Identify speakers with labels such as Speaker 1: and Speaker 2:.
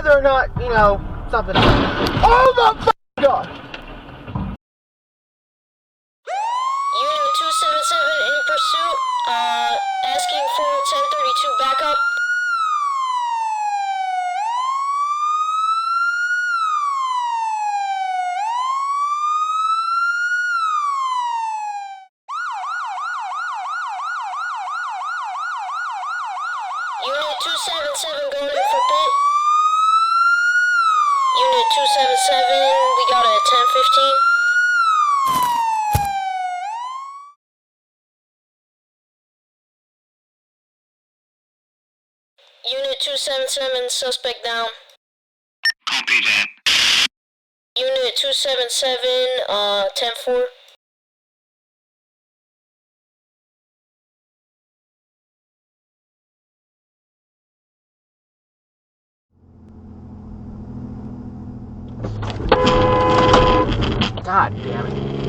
Speaker 1: whether or not, you know, something else. Oh my god!
Speaker 2: Unit 277 in pursuit, asking for 1032 backup. Unit 277 going in for pit. Unit 277, we got a 1015. Unit 277, suspect down.
Speaker 3: Copy that.
Speaker 2: Unit 277, 10-4.
Speaker 1: God damn it.